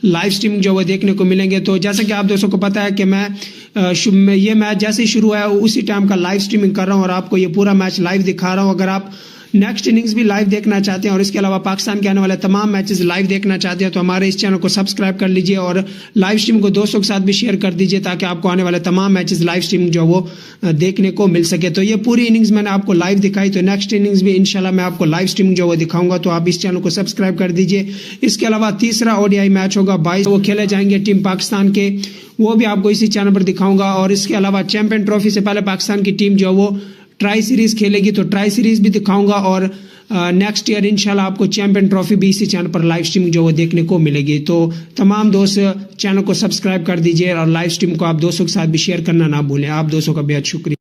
Live streaming जो है देखने को मिलेंगे। तो जैसा कि आप दोस्तों को पता है कि मैं ये मैच जैसे ही शुरू है उसी टाइम का लाइव स्ट्रीमिंग कर रहा हूँ और आपको ये पूरा मैच लाइव दिखा रहा हूँ। अगर आप नेक्स्ट इनिंग्स भी लाइव देखना चाहते हैं और इसके अलावा पाकिस्तान के आने वाले तमाम मैचेस लाइव देखना चाहते हैं तो हमारे इस चैनल को सब्सक्राइब कर लीजिए और लाइव स्ट्रीम को दोस्तों के साथ भी शेयर कर दीजिए ताकि आपको आने वाले तमाम मैचेस लाइव स्ट्रीमिंग जो वो देखने को मिल सके। तो ये पूरी इनिंग्स मैंने आपको लाइव दिखाई, तो नेक्स्ट इनिंग्स भी इंशाल्लाह मैं आपको लाइव स्ट्रीमिंग जो वो दिखाऊंगा, तो आप इस चैनल को सब्सक्राइब कर दीजिए। इसके अलावा तीसरा ODI मैच होगा 22, वो खेले जाएंगे टीम पाकिस्तान के, वो भी आपको इसी चैनल पर दिखाऊंगा। और इसके अलावा चैंपियन ट्रॉफी से पहले पाकिस्तान की टीम जो वो ट्राई सीरीज खेलेगी, तो ट्राई सीरीज भी दिखाऊंगा और नेक्स्ट ईयर इंशाल्लाह आपको चैंपियन ट्रॉफी भी इसी चैनल पर लाइव स्ट्रीमिंग जो वो देखने को मिलेगी। तो तमाम दोस्त चैनल को सब्सक्राइब कर दीजिए और लाइव स्ट्रीम को आप दोस्तों के साथ भी शेयर करना ना भूलें। आप दोस्तों का बेहद शुक्रिया।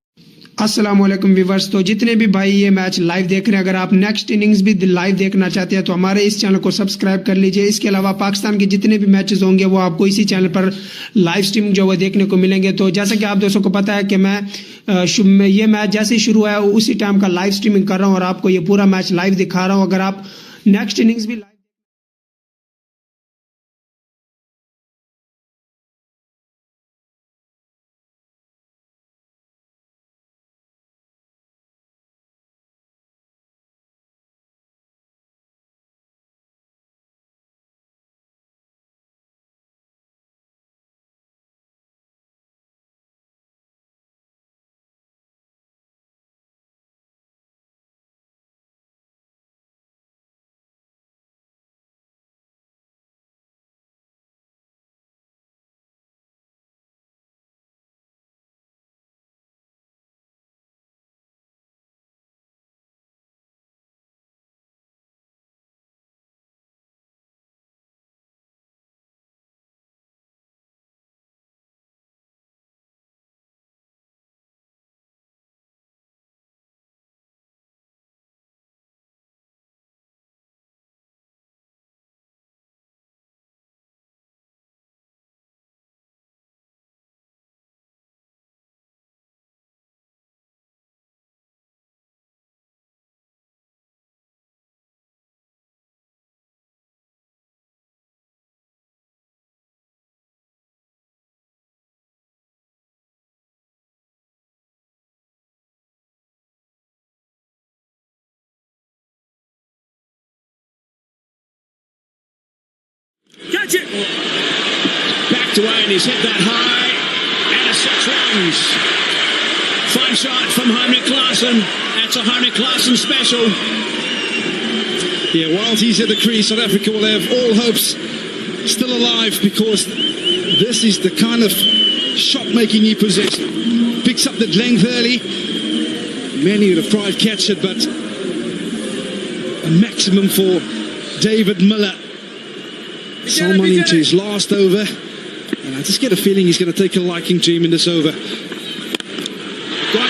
अस्सलाम वालेकुम व्यूअर्स, तो जितने भी भाई ये मैच लाइव देख रहे हैं, अगर आप नेक्स्ट इनिंग्स भी लाइव देखना चाहते हैं तो हमारे इस चैनल को सब्सक्राइब कर लीजिए। इसके अलावा पाकिस्तान के जितने भी मैचेस होंगे वो आपको इसी चैनल पर लाइव स्ट्रीमिंग जो है देखने को मिलेंगे। तो जैसा कि आप दोस्तों को पता है कि मैं ये मैच जैसे ही शुरू है उसी टाइम का लाइव स्ट्रीमिंग कर रहा हूँ और आपको ये पूरा मैच लाइव दिखा रहा हूँ। अगर आप नेक्स्ट इनिंग्स भी catch it! Backed away and he's hit that high. And a 6 runs. Fine shot from Heinrich Klaassen. That's a Heinrich Klaassen special. Yeah, while he's at the crease, South Africa will have all hopes still alive because this is the kind of shot making he possessed. Picks up that length early. Many would have tried to catch it, but a maximum for David Miller. Salman into his last over, and I just get a feeling he's going to take a liking to him in this over. Gone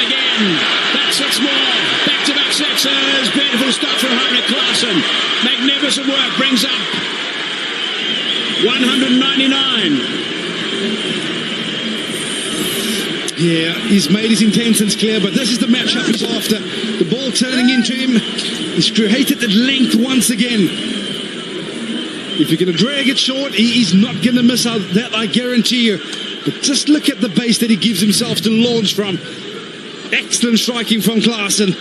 again. Back 6 more. Back-to-back sixes. Beautiful stuff from Heinrich Klaassen. Magnificent work. Brings up 199. Yeah, he's made his intentions clear, but this is the matchup he's after. The ball turning into him. He's created that length once again. If you're going to drag it short, he's not going to miss out. That I guarantee you. But just look at the base that he gives himself to launch from. Excellent striking from Klaassen.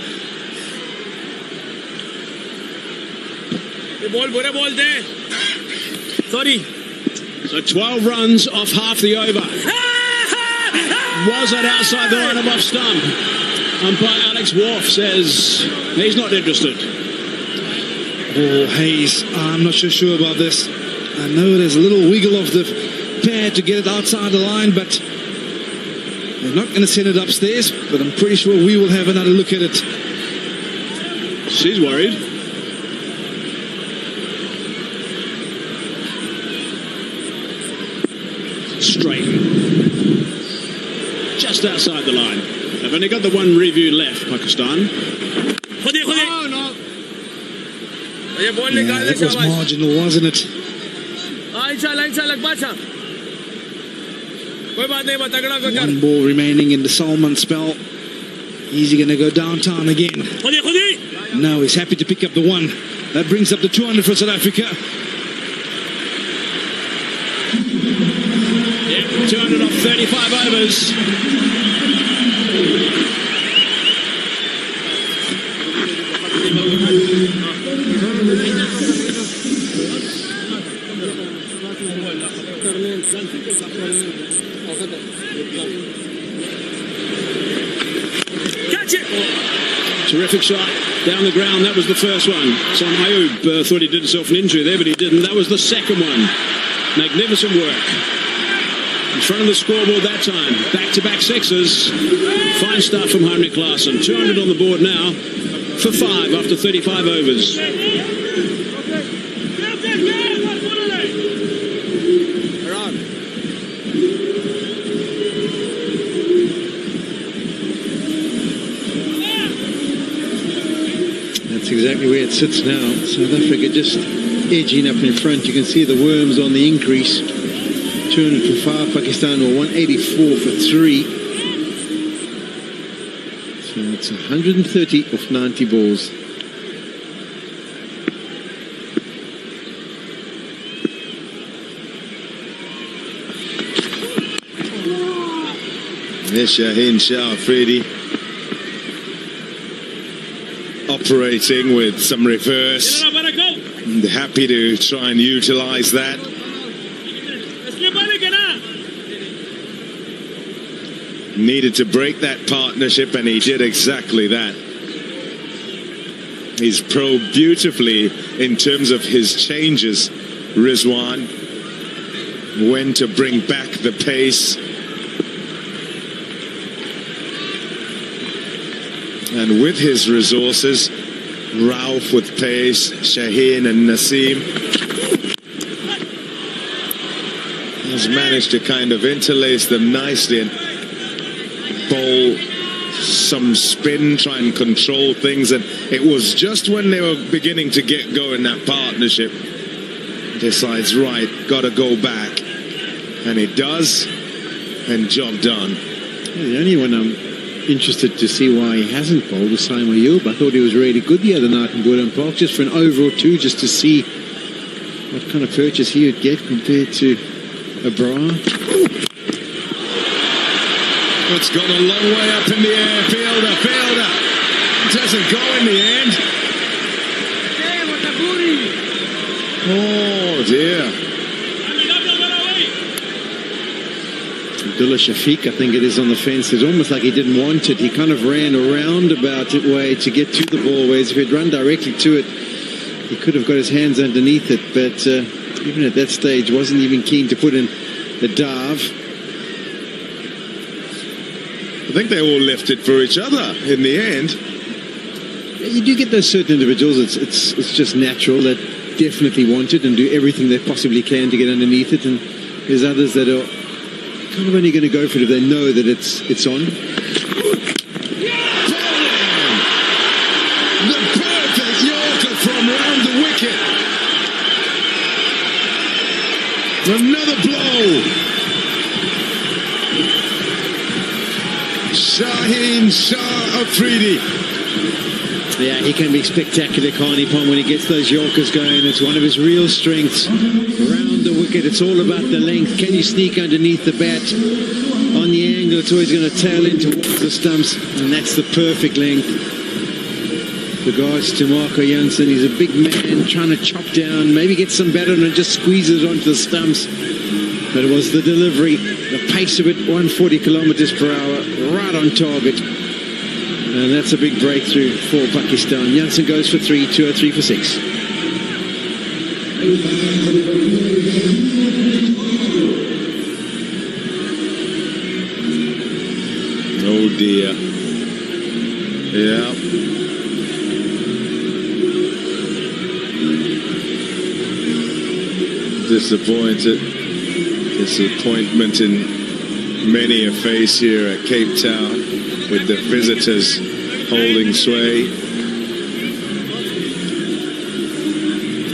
Ball there. Sorry. So 12 runs off half the over. Was that outside the line of off stump? Umpire Alex Wharf says he's not interested. Oh, Hayes, I'm not so sure about this. I know there's a little wiggle of the pad to get it outside the line, but they're not going to send it upstairs, but I'm pretty sure we will have another look at it. She's worried. Straight. Just outside the line. They've only got the one review left, Pakistan. Oh, no. Yeah, that was marginal, wasn't it? One ball remaining in the Salman spell. Is he going to go downtown again? No, he's happy to pick up the one. That brings up the 200 for South Africa. Yeah, 200 off 35 overs. Catch it! Terrific shot down the ground. That was the first one. So Ayub thought he did himself an injury there, but he didn't. That was the second one. Magnificent work. In front of the scoreboard that time. Back-to-back sixes. Fine stuff from Heinrich Larsson. 200 on the board now for 5 after 35 overs. That's exactly where it sits now. South Africa just edging up in front. You can see the worms on the increase. 200 for 5, Pakistan, or 184 for 3. So it's 130 off 90 balls. There's Shaheen Shah Afridi operating with some reverse. And happy to try and utilize that. Needed to break that partnership, and he did exactly that. He's probed beautifully in terms of his changes, Rizwan. When to bring back the pace. And with his resources, Ralph with pace, Shaheen and Naseem has managed to kind of interlace them nicely and bowl some spin, try and control things. And it was just when they were beginning to get going, that partnership decides, right, gotta go back. And it does, and job done. The only one I'm interested to see why he hasn't bowled is Simon Ayub. I thought he was really good the other night in Woodland Park, just for an over or two, just to see what kind of purchase he would get compared to Abrar. It's gone a long way up in the air. Fielder. It doesn't go in the end. Oh dear. Abdullah Shafiq, I think it is, on the fence. It's almost like he didn't want it. He kind of ran a roundabout way to get to the ball, whereas if he'd run directly to it, he could have got his hands underneath it. But even at that stage, wasn't even keen to put in the dive. I think they all left it for each other in the end. You do get those certain individuals, it's just natural, that definitely want it and do everything they possibly can to get underneath it. And there's others that are kind of only going to go for it if they know that it's on. The perfect Yorker from round the wicket. Another blow. Shaheen Shah Afridi. Yeah, he can be spectacular, can't he, Pom, when he gets those Yorkers going. It's one of his real strengths. Around the wicket, it's all about the length. Can you sneak underneath the bat? On the angle, it's always going to tail in towards the stumps, and that's the perfect length. Regards to Marco Jansen, he's a big man trying to chop down, maybe get some batter and just squeeze it onto the stumps. But it was the delivery, the pace of it, 140 kilometers per hour, right on target. And that's a big breakthrough for Pakistan. Jansen goes for 3, 203 for 6. Oh dear. Yeah. Disappointment in many a face here at Cape Town, with the visitors holding sway.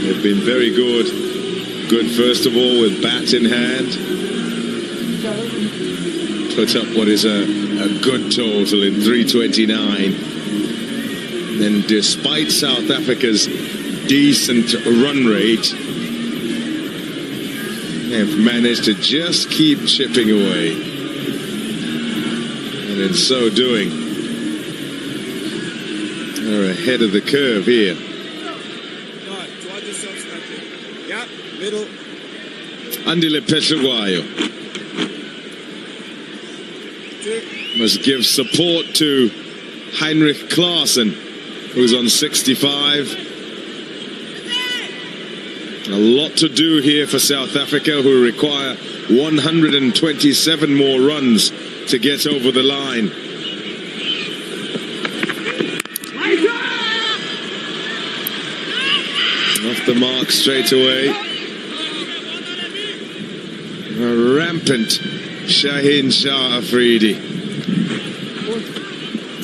They've been very good. Good, first of all, with bat in hand. Put up what is a good total in 329. And despite South Africa's decent run rate, have managed to just keep chipping away. And in so doing, they're ahead of the curve here. Andile Petraguayo must give support to Heinrich Klaasen, who's on 65. A lot to do here for South Africa, who require 127 more runs to get over the line. Off the mark straight away. A rampant Shaheen Shah Afridi.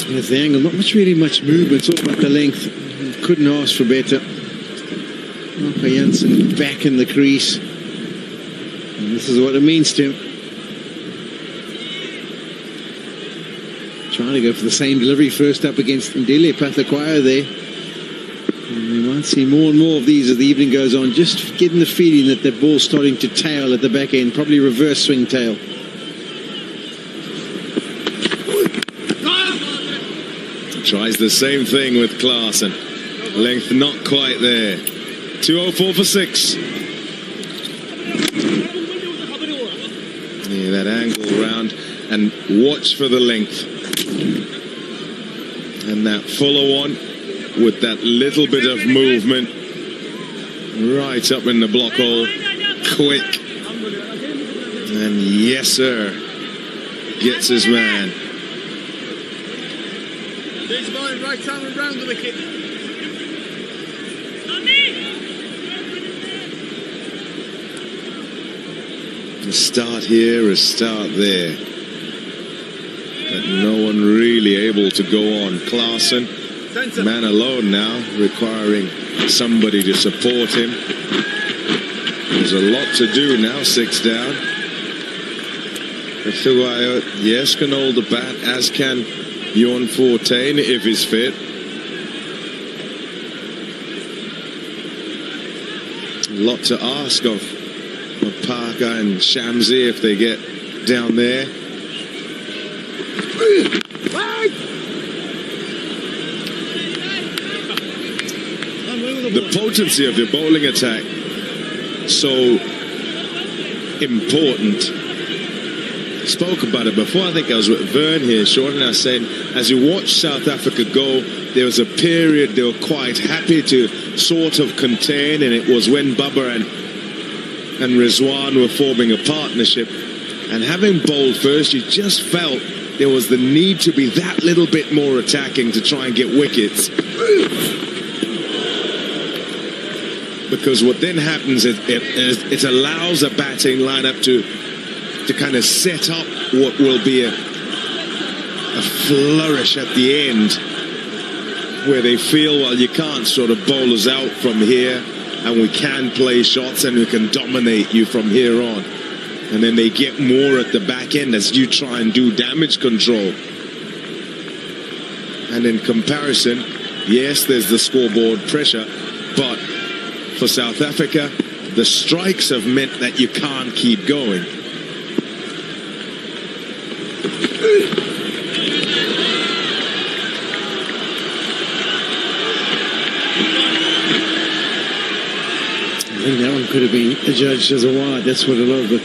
There's the angle, not really much movement. It's all about the length. Couldn't ask for better. Marco Jansen back in the crease. And this is what it means to him. Trying to go for the same delivery first up against Ndile Pathakwayo there. And we might see more and more of these as the evening goes on. Just getting the feeling that the ball's starting to tail at the back end. Probably reverse swing tail. Tries the same thing with Klaasen. Length not quite there. 204 for 6. Yeah, that angle round, and watch for the length. And that follow on with that little bit of movement right up in the block hole. Quick. And yes, sir. Gets his man. He's going right arm around the wicket. A start here, a start there. But no one really able to go on. Klaasen, man alone now, requiring somebody to support him. There's a lot to do now, 6 down. Petraguayo, yes, can hold the bat, as can Bjorn Fortuin if he's fit. A lot to ask of Parker and Shamsi if they get down there. The potency of your bowling attack, so important. Spoke about it before. I think I was with Vern here, Sean, and I was saying, as you watch South Africa go, there was a period they were quite happy to sort of contain, and it was when Bubba and Rizwan were forming a partnership. And having bowled first, you just felt there was the need to be that little bit more attacking to try and get wickets. Because what then happens is it allows a batting lineup to kind of set up what will be a flourish at the end, where they feel, well, you can't sort of bowl us out from here, and we can play shots and we can dominate you from here on. And then they get more at the back end as you try and do damage control. And in comparison, yes, there's the scoreboard pressure, but for South Africa, the strikes have meant that you can't keep going. I think that one could have been adjudged as a wide. That's what a lot of the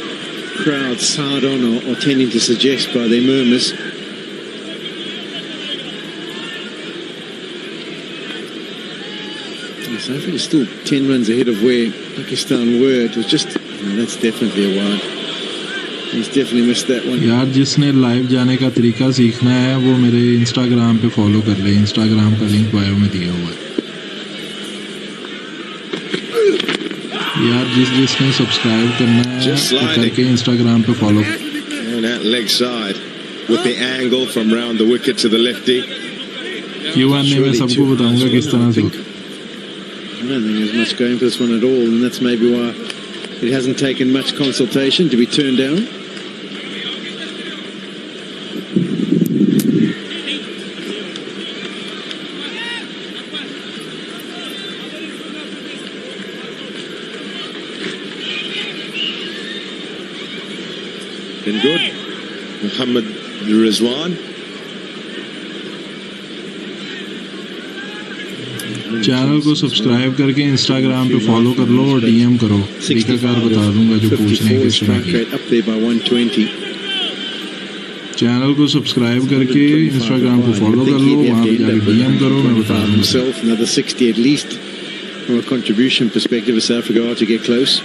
crowd side on or tending to suggest by their murmurs. South Africa is still 10 runs ahead of where Pakistan were. It was just, that's definitely a wide. He's definitely missed that one. यार जिसने live जाने का तरीका सीखना है वो मेरे Instagram पे फॉलो कर ले. इंस्टाग्राम का लिंक बायो में दिया हुआ है. यार जिसने सब्सक्राइब करना है वो करके इंस्टाग्राम पे follow. And that leg side with the angle from round the wicket to the lefty. Q&A में सबको बताऊंगा किस तरह से. I don't think there's much going for this one at all, and that's maybe why it hasn't taken much consultation to be turned down. Been good. Muhammad Rizwan. Channel को subscribe करके Instagram पे follow कर लो और DM करो, तरीकाकार बता दूंगा जो पूछने की चैनल को सब्सक्राइब करके इंस्टाग्राम को फॉलो कर लो, वहाँ पे जाके डीएम करो, मैं बता दूंगा. Another 60 at least from a contribution perspective of South Africa to get close.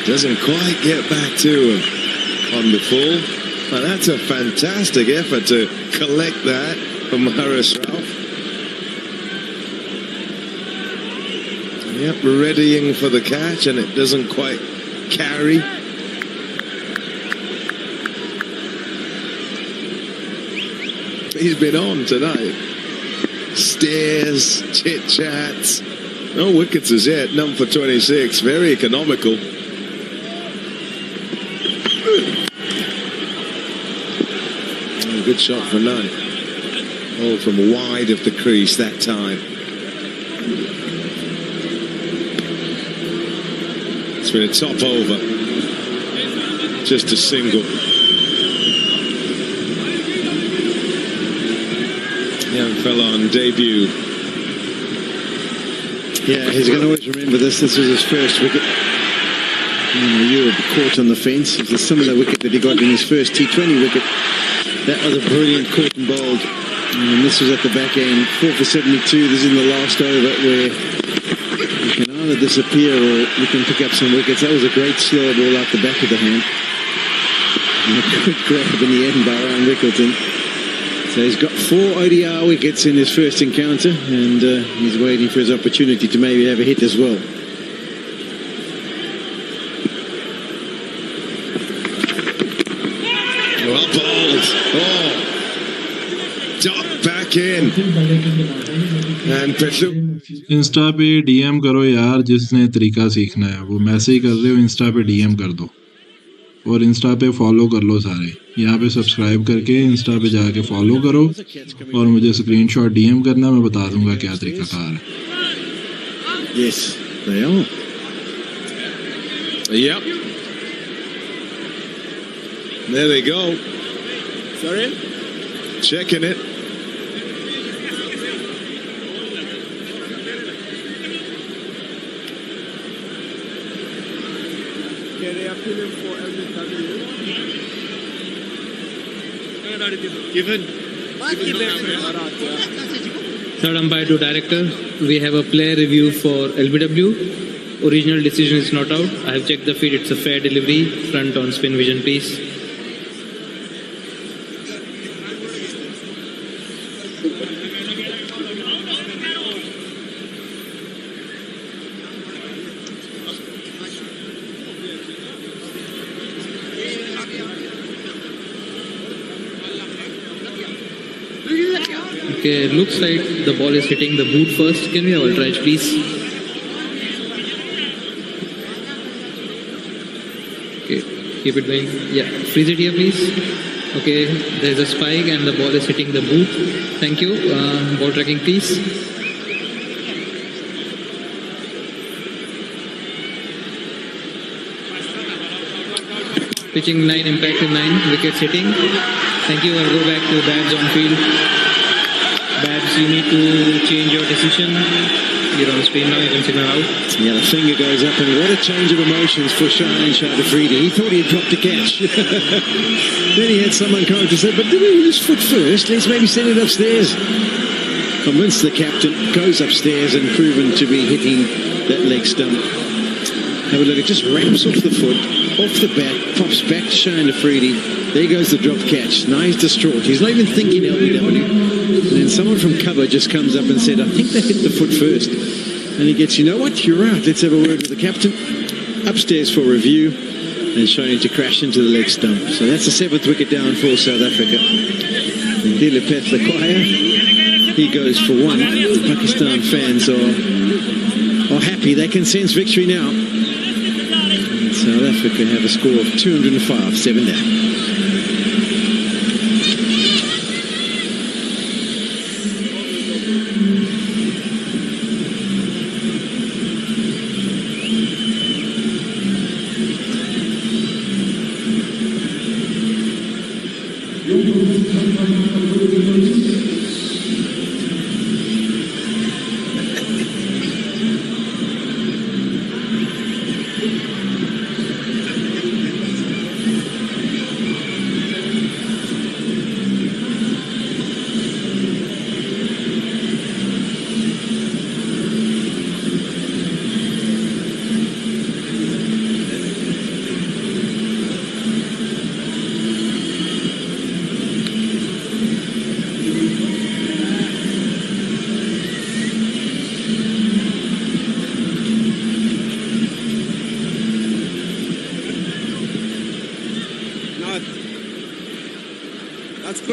Doesn't quite get back to him on the full, but that's a fantastic effort to collect that from Haris Ralph. Yep, readying for the catch, and it doesn't quite carry. He's been on tonight. Stares, chit-chats. No wickets as yet, none for 26. Very economical. Good shot for none. All from wide of the crease that time. It's been a top over. Just a single. Young fella on debut. Yeah, he's going to always remember this. This was his first wicket. You were caught on the fence. It was a similar wicket that he got in his first T20 wicket. That was a brilliant caught and bowled. And this was at the back end. 4 for 72. This is in the last over where you can either disappear or you can pick up some wickets. That was a great slow ball out the back of the hand. And a good grab in the end by Ryan Rickleton. So he's got 4 ODI wickets in his first encounter, and he's waiting for his opportunity to maybe have a hit as well. Well bowled. Oh, dot back in. And Petru. Insta पे DM करो यार, जिसने तरीका सीखना है वो message कर रहे हो, इंस्टा पे डीएम कर दो और इंस्टा पे फॉलो कर लो सारे. यहाँ पे सब्सक्राइब करके इंस्टा पे जाके फॉलो करो और मुझे स्क्रीनशॉट डीएम करना, मैं बता दूंगा क्या तरीकाकार है. Yes, they are. Yep. There they go. Sorry? Checking it. Okay, they are appealing for LBW. Given. Third umpire to director. We have a player review for LBW. Original decision is not out. I have checked the feed. It's a fair delivery. Front on spin vision, please. Okay, looks like the ball is hitting the boot first. Can we have ultra-edge, please? Okay, keep it going. Yeah, freeze it here, please. Okay, there's a spike and the ball is hitting the boot. Thank you. Ball tracking, please. Pitching 9, impact 9, wickets hitting. Thank you. I'll go back to Babs on field. Babs, you need to change your decision. You're on the screen now, you can signal out. Yeah, the finger goes up, and what a change of emotions for Shaheen Shah Afridi. He thought he had dropped a catch. Then he had someone come up to say, but did we use foot first? Let's maybe send it upstairs. Convinced the captain, goes upstairs and proven to be hitting that leg stump. Have a look, it just ramps off the foot, off the bat, pops back to Shaheen Afridi. There goes the drop catch. Now he's distraught. He's not even thinking LBW. And then someone from cover just comes up and said, I think they hit the foot first. And he gets, you know what, you're right. Let's have a word with the captain. Upstairs for review and Shaheen to crash into the leg stump. So that's the 7th wicket down for South Africa. And Dilipeth Lakwaya, he goes for 1. The Pakistan fans are happy. They can sense victory now. And South Africa have a score of 205, 7 down.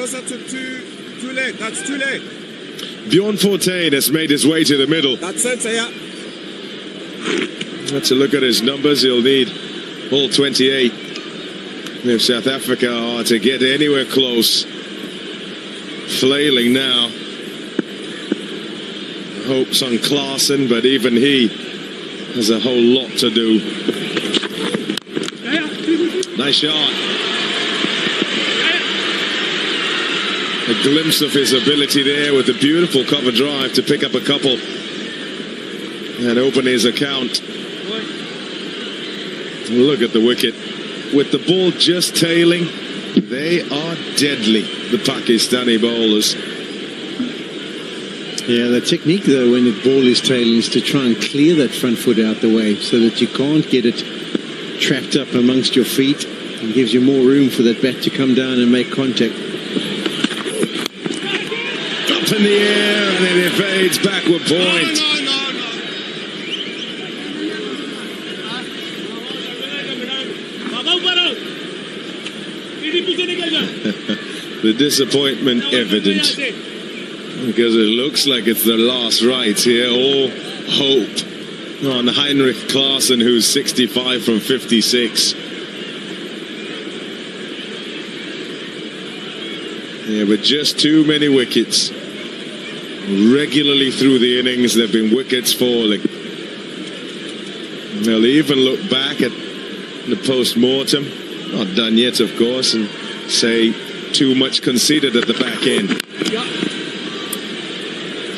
Thomas, that's too late. That's too late. Bjorn Fortain has made his way to the middle. That's it, yeah. Let's look at his numbers. He'll need all 28 if South Africa are to get anywhere close. Flailing now. Hopes on Klaasen, but even he has a whole lot to do. Nice shot. A glimpse of his ability there with a beautiful cover drive to pick up a couple and open his account. Look at the wicket. With the ball just tailing, they are deadly, the Pakistani bowlers. Yeah, the technique though when the ball is trailing is to try and clear that front foot out the way so that you can't get it trapped up amongst your feet and gives you more room for that bat to come down and make contact. Up in the air and it evades backward point. The disappointment evident because it looks like it's their last rights here. All hope on Heinrich Klaasen, who's 65 from 56. Yeah, but just too many wickets. Regularly through the innings, there have been wickets falling. They'll even look back at the post-mortem, not done yet, of course, and say too much conceded at the back end.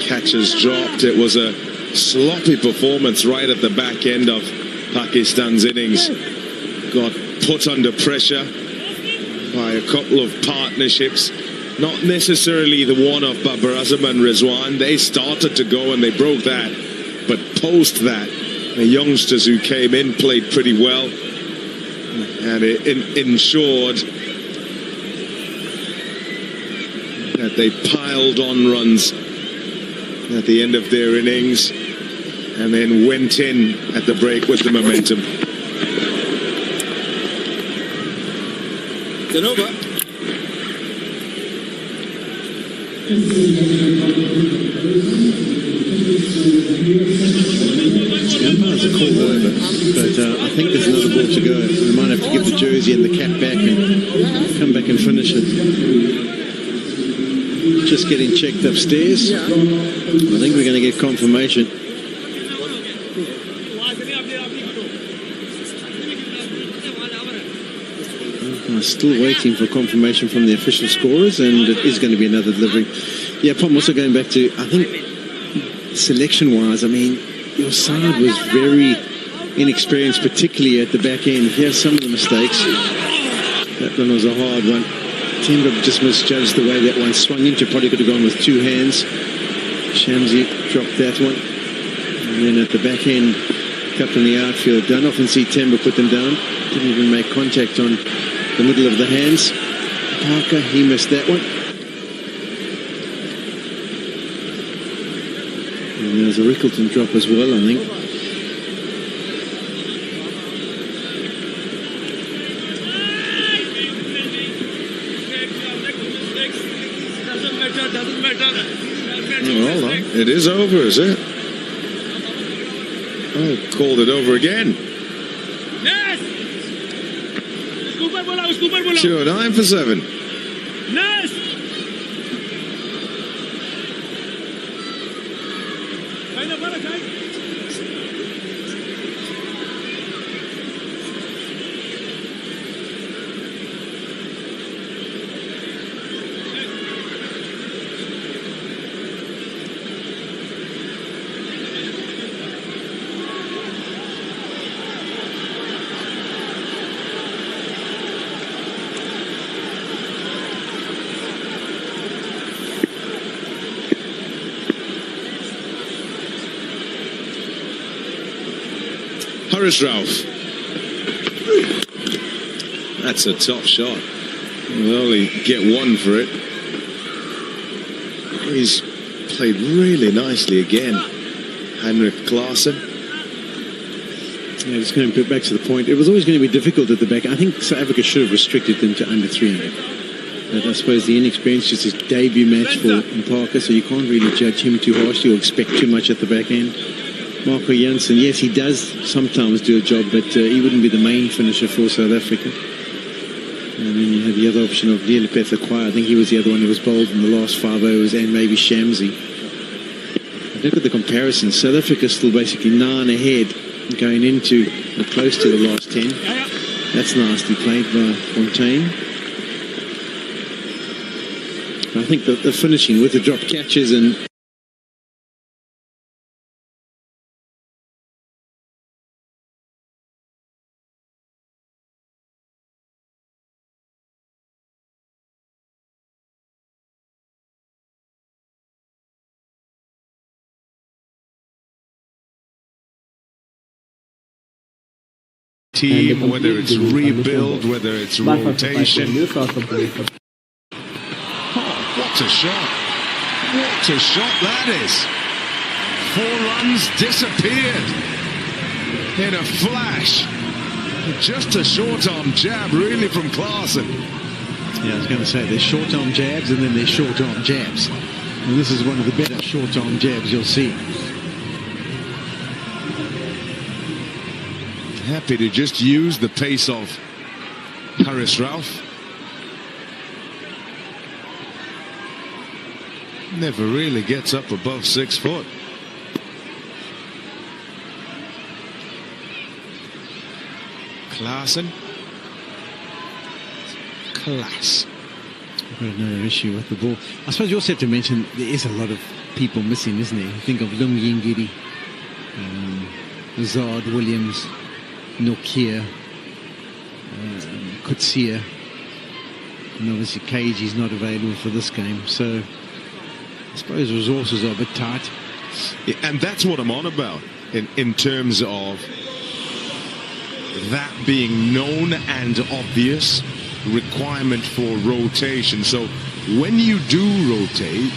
Catches dropped. It was a sloppy performance right at the back end of Pakistan's innings. Got put under pressure by a couple of partnerships. Not necessarily the one of Babar Azam and Rizwan. They started to go and they broke that. But post that, the youngsters who came in played pretty well. And it ensured that they piled on runs at the end of their innings and then went in at the break with the momentum. Get over. The umpires are called over, but I think there's another ball to go. We might have to give the jersey and the cap back and come back and finish it. Just getting checked upstairs. I think we're going to get confirmation. I'm still waiting for confirmation from the official scorers, and it is going to be another delivery. Yeah, Pom, also going back to, I think, selection-wise, I mean, your side was very inexperienced, particularly at the back end. Here's some of the mistakes. That one was a hard one. Timber just misjudged the way that one swung into. Probably could have gone with two hands. Shamsi dropped that one. And then at the back end, up in the outfield, don't often see Timber put them down. Didn't even make contact on the middle of the hands. Parker, he missed that one. And there's a Rickleton drop as well, I think. Hold on. It is over, is it? Oh, called it over again. Sure, 9 for 7. Haris Rauf. That's a top shot. We'll only get one for it. He's played really nicely again. Heinrich Klaasen. Yeah, just going to back to the point. It was always going to be difficult at the back. I think South Africa should have restricted them to under 300. But I suppose the inexperience is his debut match for Parker, so you can't really judge him too harshly or expect too much at the back end. Marco Jansen, yes, he does sometimes do a job, but he wouldn't be the main finisher for South Africa. And then you have the other option of Leolepeth Acquire. I think he was the other one who was bowled in the last 5 overs, and maybe Shamsi. Look at the comparison. South Africa's still basically 9 ahead going into close to the last 10. That's nicely played by Fontaine. I think that the finishing with the drop catches and team, whether it's rebuild, whether it's rotation. Oh, what a shot. What a shot that is. 4 runs disappeared in a flash. Just a short-arm jab, really, from Klaasen. yeah, I was going to say there's short-arm jabs and then there's short-arm jabs. And this is one of the better short-arm jabs you'll see. Happy to just use the pace of Haris Rauf. Never really gets up above 6 foot. Klaasen. Class. I've got another issue with the ball. I suppose you also have to mention there is a lot of people missing, isn't there? Think of Lungi Ngidi, Zard, Williams, Nokia, Kutsia, and obviously Cage is not available for this game, so I suppose resources are a bit tight. Yeah, and that's what I'm on about in terms of that being known and obvious requirement for rotation. So when you do rotate,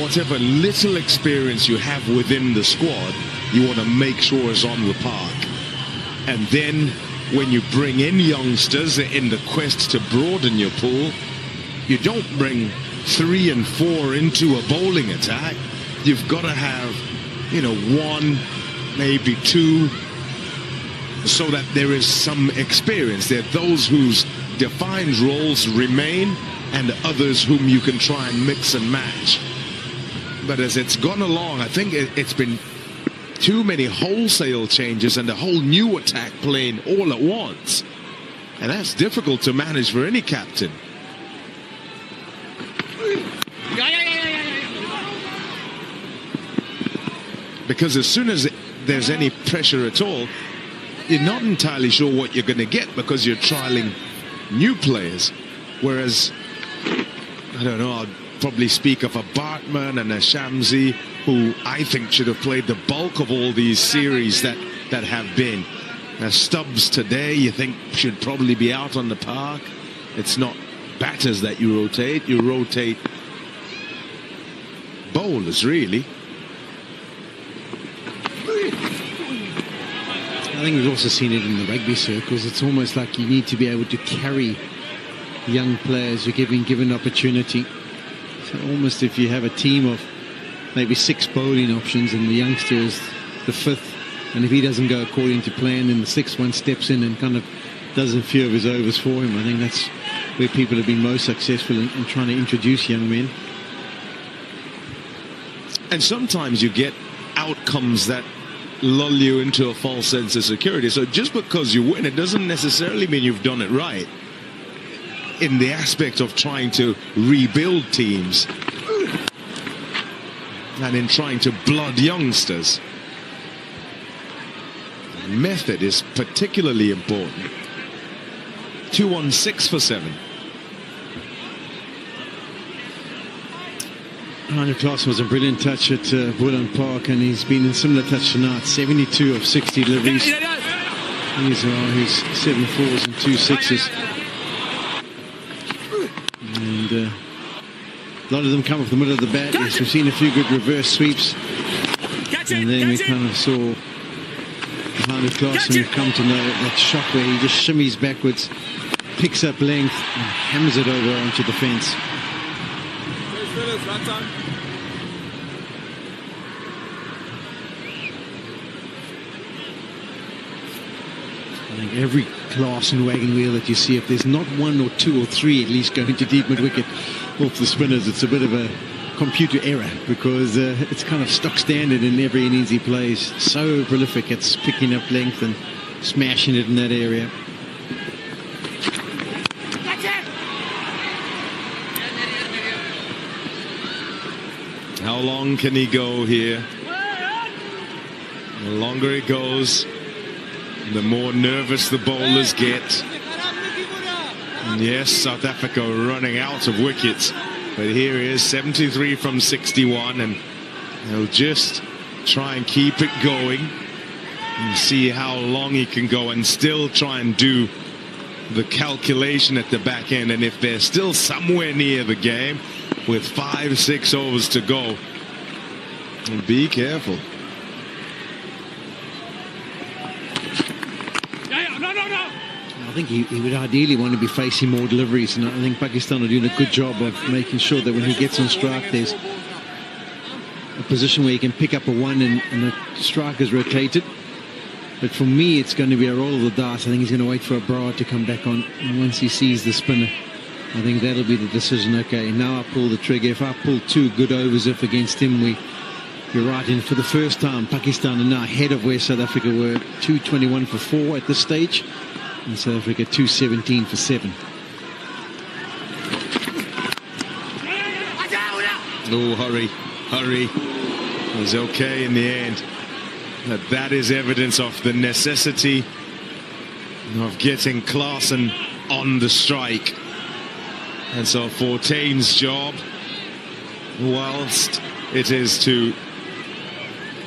whatever little experience you have within the squad, you want to make sure is on the park. And then when you bring in youngsters in the quest to broaden your pool, you don't bring 3 and 4 into a bowling attack. You've got to have, 1, maybe 2, so that there is some experience. There are those whose defined roles remain and others whom you can try and mix and match. But as it's gone along, I think it's been too many wholesale changes and a whole new attack playing all at once. And that's difficult to manage for any captain. Because as soon as there's any pressure at all, you're not entirely sure what you're going to get because you're trialing new players. Whereas, I don't know, I'll probably speak of a Bartman and a Shamsi, who I think should have played the bulk of all these series that have been. Stubbs today, you think should probably be out on the park. It's not batters that you rotate bowlers, really. I think we've also seen it in the rugby circles. It's almost like you need to be able to carry young players you're given opportunity. So almost if you have a team of maybe 6 bowling options and the youngster is the 5th, and if he doesn't go according to plan, then the 6th one steps in and kind of does a few of his overs for him. I think that's where people have been most successful in trying to introduce young men. And sometimes you get outcomes that lull you into a false sense of security. So just because you win, it doesn't necessarily mean you've done it right. In the aspect of trying to rebuild teams and in trying to blood youngsters, method is particularly important. 2 on 6 for 7. Arnold Klaasen was a brilliant touch at Boland Park, and he's been in similar touch tonight. 72 of 60 deliveries. These are his 7 4s and 2 6s. And a lot of them come off the middle of the bat. Yes, we've seen a few good reverse sweeps. And then we kind of saw Arnold Klaasen, we've come to know that shot where he just shimmies backwards picks up length and hammers it over onto the fence. I think every class and wagon wheel that you see, if there's not one or two or three at least going to deep mid-wicket off the spinners, it's a bit of a computer error, because it's kind of stock standard in every innings he plays. So prolific, it's picking up length and smashing it in that area. How long can he go here? The longer it goes, the more nervous the bowlers get. And yes, South Africa running out of wickets, but here he is, 73 from 61, and he'll just try and keep it going and see how long he can go, and still try and do the calculation at the back end. And if they're still somewhere near the game with 5-6 overs to go, be careful. I think he would ideally want to be facing more deliveries, and I think Pakistan are doing a good job of making sure that when he gets on strike, there's a position where he can pick up a one and the strike is rotated. But for me, it's going to be a roll of the dice. I think he's going to wait for a Broad to come back on, and once he sees the spinner, I think that'll be the decision. Okay, now I pull the trigger. If I pull 2 good overs if against him, you're right, and for the first time, Pakistan are now ahead of where South Africa were. 221 for 4 at this stage, and South Africa 217 for 7. Oh, hurry. It was okay in the end. But that is evidence of the necessity of getting Klaasen on the strike. And so Fortuyn's job, whilst it is to,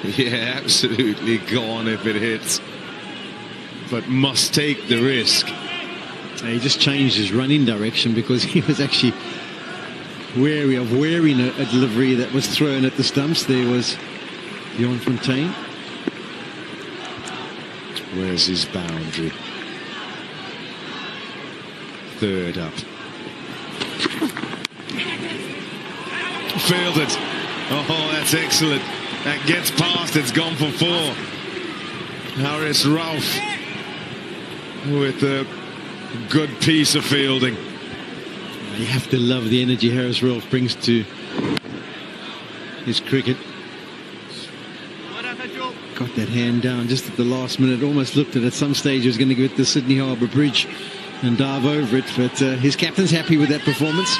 absolutely gone if it hits, but must take the risk. He just changed his running direction because he was actually wary of wearing a delivery that was thrown at the stumps. There was Jan Fontaine. Where's his boundary? Third up. Fielded. Oh, that's excellent. That gets past. It's gone for 4. Haris Rauf with a good piece of fielding. You have to love the energy Haris Rauf brings to his cricket. Got that hand down just at the last minute. Almost looked at some stage he was going to go at the Sydney Harbour Bridge and dive over it, but his captain's happy with that performance.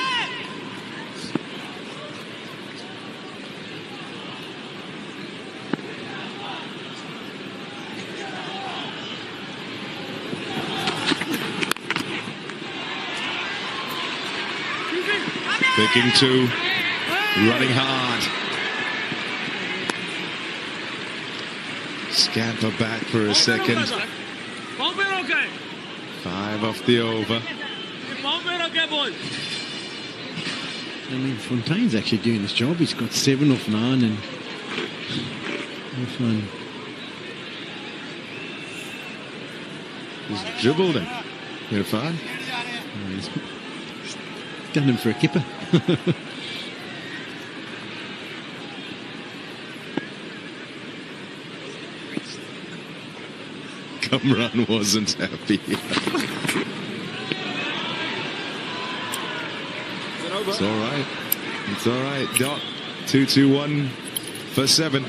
Picking 2, running hard. Scamper back for a second. 5 off the over. I mean, Fontaine's actually doing his job. He's got 7 off 9 and fun. He's dribbled him. Irfan. He's done him for a kipper. Kamran wasn't happy. It's all right. It's all right. Dot 2-2-1 for 7.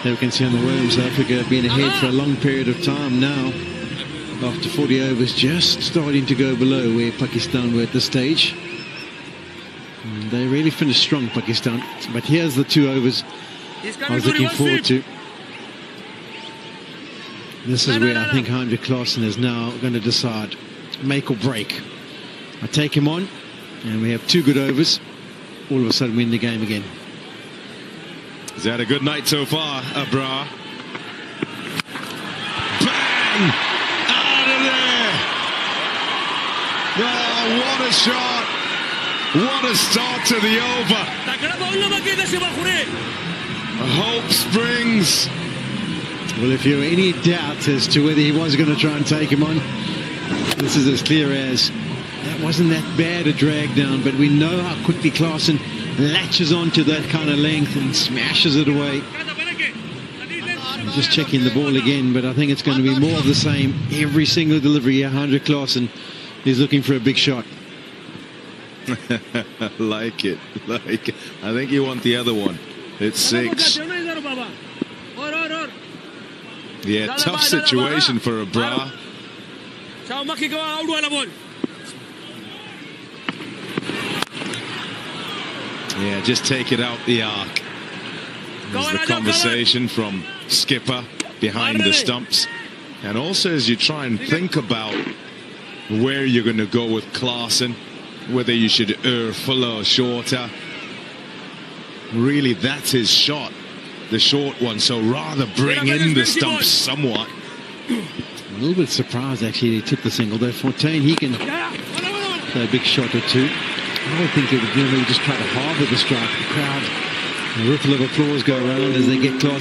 There we can see on the worm, South Africa have been ahead for a long period of time now. After 40 overs, just starting to go below where Pakistan were at this stage. And they really finished strong, Pakistan. But here's the 2 overs I was looking forward to. This is where I think Heinrich Klaasen is now going to decide. make or break. I take him on, and we have 2 good overs. All of a sudden, win the game again. He's had a good night so far, Abra. Bang! Out of there! Oh, what a shot! What a start to the over! Hope springs. Well, if you're any doubt as to whether he was going to try and take him on, this is as clear as that wasn't that bad a drag down, but we know how quickly Klaasen latches onto that kind of length and smashes it away. I'm just checking the ball again, but I think it's going to be more of the same. Every single delivery, Henrik Klaasen is looking for a big shot. Like it. I think you want the other one. It's 6. Yeah, tough situation for Abra. Yeah, just take it out the arc. There's the conversation from skipper behind the stumps. And also as you try and think about where you're going to go with Klaasen, whether you should err fuller or shorter. Really, that's his shot, the short one. So rather bring in the stumps somewhat. A little bit surprised, actually, he took the single there. Fontaine, he can play a big shot or 2. I would think they would maybe just try to harbour the strike. The crowd, a ripple of applause go around as they get close.